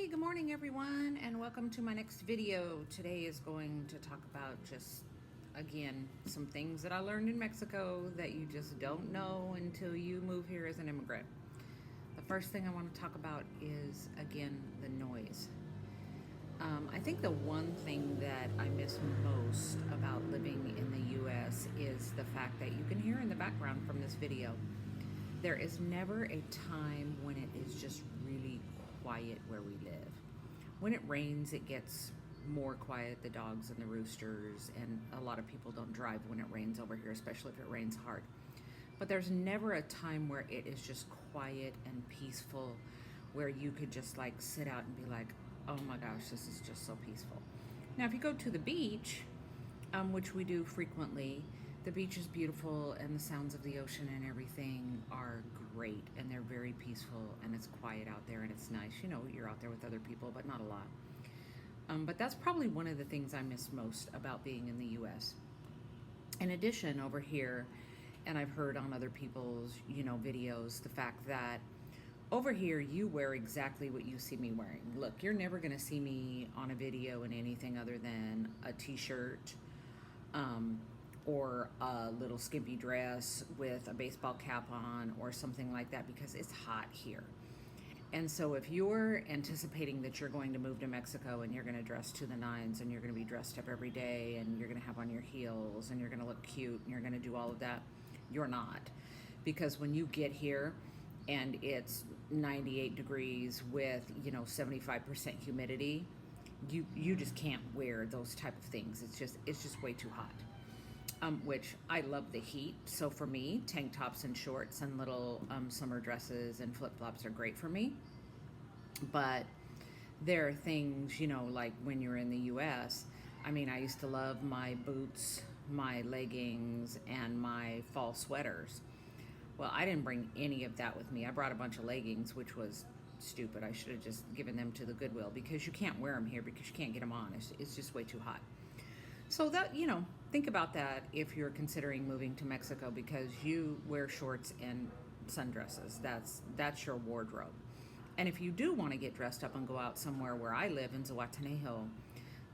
Hey, good morning everyone, and welcome to my next video. Today is going to talk about just, again, some things that I learned in Mexico that you just don't know until you move here as an immigrant. The first thing I want to talk about is, again, the noise. I think the one thing that I miss most about living in the US is the fact that you can hear in the background from this video, there is never a time when it is just really quiet where we live. When it rains, it gets more quiet, the dogs and the roosters, and a lot of people don't drive when it rains over here, especially if it rains hard. But there's never a time where it is just quiet and peaceful, where you could just like sit out and be like, oh my gosh, this is just so peaceful. Now, if you go to the beach, which we do frequently, the beach is beautiful and the sounds of the ocean and everything are great, and they're very peaceful, and it's quiet out there and it's nice. You know, you're out there with other people, but not a lot. But that's probably one of the things I miss most about being in the US. In addition, over here, and I've heard on other people's, videos, the fact that over here you wear exactly what you see me wearing. Look, you're never going to see me on a video in anything other than a t-shirt, or a little skimpy dress with a baseball cap on or something like that, because it's hot here. And so if you're anticipating that you're going to move to Mexico and you're going to dress to the nines and you're going to be dressed up every day and you're going to have on your heels and you're going to look cute and you're going to do all of that, you're not. Because when you get here and it's 98 degrees with, 75% humidity, you just can't wear those type of things. It's just way too hot. Which I love the heat. So for me, tank tops and shorts and little summer dresses and flip-flops are great for me. But there are things, like when you're in the US, I used to love my boots, my leggings, and my fall sweaters. Well, I didn't bring any of that with me. I brought a bunch of leggings, which was stupid. I should have just given them to the Goodwill, because you can't wear them here because you can't get them on. It's just way too hot. So that, think about that if you're considering moving to Mexico, because you wear shorts and sundresses. That's your wardrobe. And if you do want to get dressed up and go out somewhere, where I live in Zihuatanejo,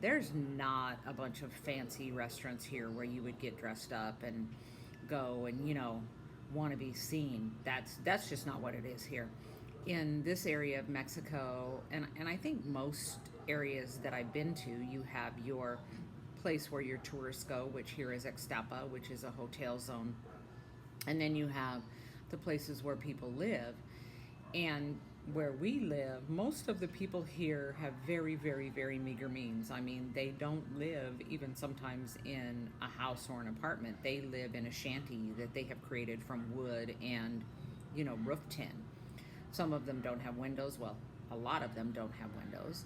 there's not a bunch of fancy restaurants here where you would get dressed up and go and, want to be seen. That's just not what it is here. In this area of Mexico, and I think most areas that I've been to, you have your place where your tourists go, which here is Ixtapa, which is a hotel zone. And then you have the places where people live. And where we live, most of the people here have very, very, very meager means. They don't live even sometimes in a house or an apartment. They live in a shanty that they have created from wood and, roof tin. Some of them don't have windows. Well, a lot of them don't have windows.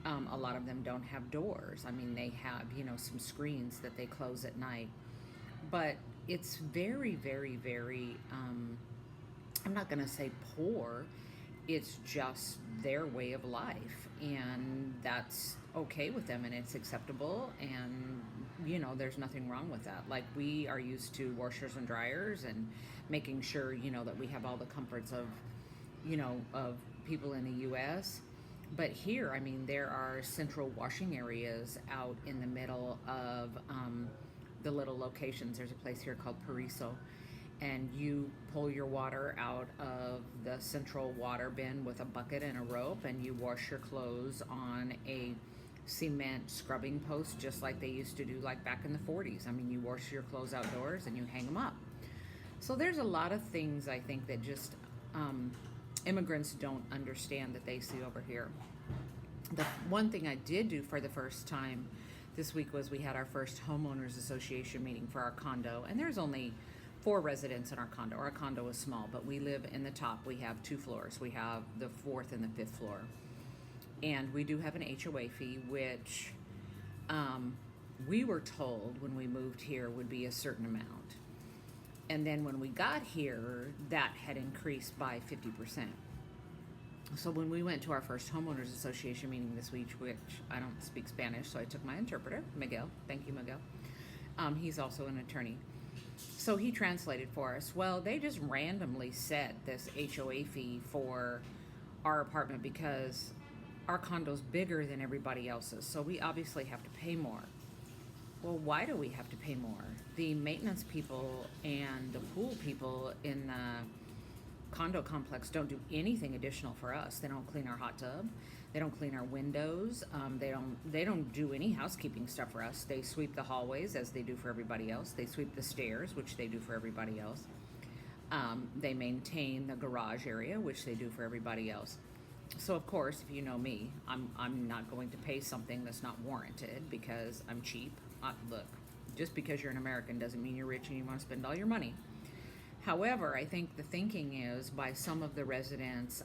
A lot of them don't have doors. They have, some screens that they close at night. But it's very, very, very, I'm not going to say poor. It's just their way of life. And that's okay with them, and it's acceptable. And, there's nothing wrong with that. Like, we are used to washers and dryers and making sure, that we have all the comforts of, of people in the U.S., but here, there are central washing areas out in the middle of the little locations. There's a place here called Pariso, and you pull your water out of the central water bin with a bucket and a rope, and you wash your clothes on a cement scrubbing post, just like they used to do like back in the 40s. You wash your clothes outdoors and you hang them up. So there's a lot of things, I think, that just immigrants don't understand that they see over here. The one thing I did do for the first time this week was we had our first homeowners association meeting for our condo, and there's only 4 residents in our condo. Our condo is small, but we live in the top. We have 2 floors. We have the 4th and the 5th floor, and we do have an HOA fee, which we were told when we moved here would be a certain amount. And then when we got here, that had increased by 50%. So when we went to our first homeowners association meeting this week, which I don't speak Spanish, so I took my interpreter, Miguel. Thank you, Miguel. He's also an attorney. So he translated for us. Well, they just randomly set this HOA fee for our apartment because our condo's bigger than everybody else's, so we obviously have to pay more. Well, why do we have to pay more? The maintenance people and the pool people in the condo complex don't do anything additional for us. They don't clean our hot tub. They don't clean our windows. They don't do any housekeeping stuff for us. They sweep the hallways as they do for everybody else. They sweep the stairs, which they do for everybody else. They maintain the garage area, which they do for everybody else. So of course, if you know me, I'm not going to pay something that's not warranted because I'm cheap. Look, just because you're an American doesn't mean you're rich and you want to spend all your money. However, I think the thinking is by some of the residents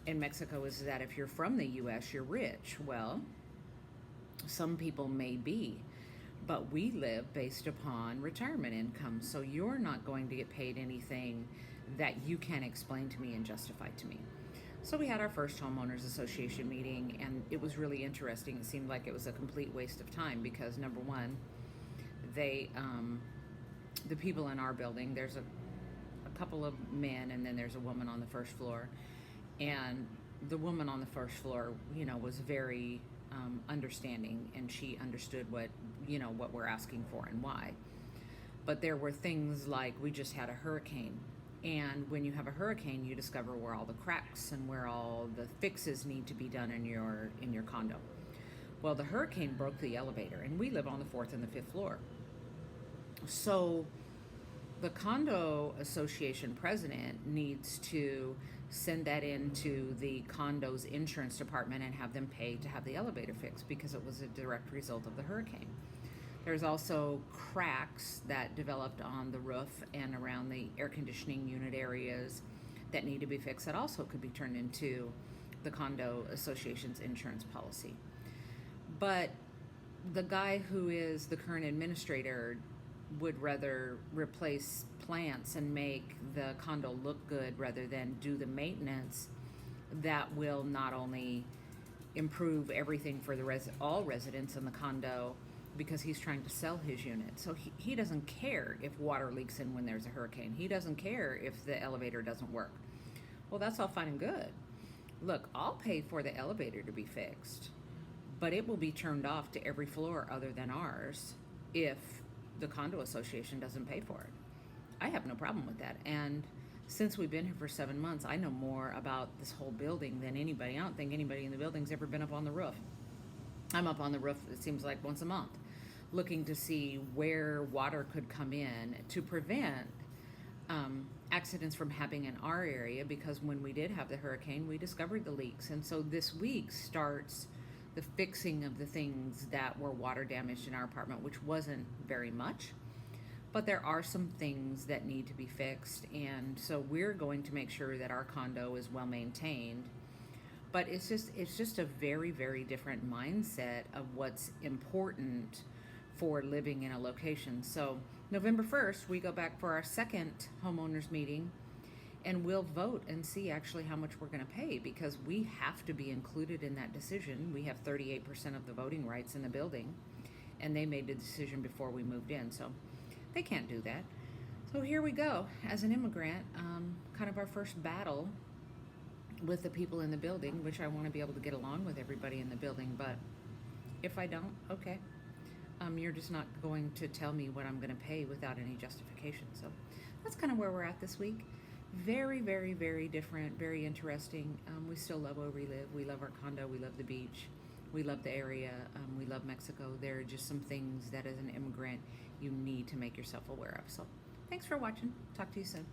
in Mexico is that if you're from the U.S., you're rich. Well, some people may be, but we live based upon retirement income, so you're not going to get paid anything that you can explain to me and justify to me. So we had our first homeowners association meeting, and it was really interesting. It seemed like it was a complete waste of time because, number one, the people in our building, there's a couple of men and then there's a woman on the first floor, and the woman on the first floor, was very understanding, and she understood what we're asking for and why. But there were things like we just had a hurricane. And when you have a hurricane, you discover where all the cracks and where all the fixes need to be done in your condo. Well, the hurricane broke the elevator, and we live on the 4th and the 5th floor. So the condo association president needs to send that into the condo's insurance department and have them pay to have the elevator fixed because it was a direct result of the hurricane. There's also cracks that developed on the roof and around the air conditioning unit areas that need to be fixed that also could be turned into the condo association's insurance policy. But the guy who is the current administrator would rather replace plants and make the condo look good rather than do the maintenance that will not only improve everything for all residents in the condo, because he's trying to sell his unit. So he doesn't care if water leaks in when there's a hurricane. He doesn't care if the elevator doesn't work. Well, that's all fine and good. Look, I'll pay for the elevator to be fixed, but it will be turned off to every floor other than ours if the condo association doesn't pay for it. I have no problem with that. And since we've been here for 7 months, I know more about this whole building than anybody. I don't think anybody in the building's ever been up on the roof. I'm up on the roof, it seems like once a month, looking to see where water could come in to prevent accidents from happening in our area, because when we did have the hurricane, we discovered the leaks. And so this week starts the fixing of the things that were water damaged in our apartment, which wasn't very much, but there are some things that need to be fixed. And so we're going to make sure that our condo is well maintained. But it's just a very, very different mindset of what's important for living in a location. So November 1st, we go back for our second homeowners meeting, and we'll vote and see actually how much we're going to pay, because we have to be included in that decision. We have 38% of the voting rights in the building, and they made the decision before we moved in, so they can't do that. So here we go, as an immigrant, kind of our first battle with the people in the building, which I want to be able to get along with everybody in the building. But if I don't, okay. You're just not going to tell me what I'm going to pay without any justification. So that's kind of where we're at this week. Very, very, very different, very interesting. We still love where we live. We love our condo. We love the beach. We love the area. We love Mexico. There are just some things that as an immigrant you need to make yourself aware of. So thanks for watching. Talk to you soon.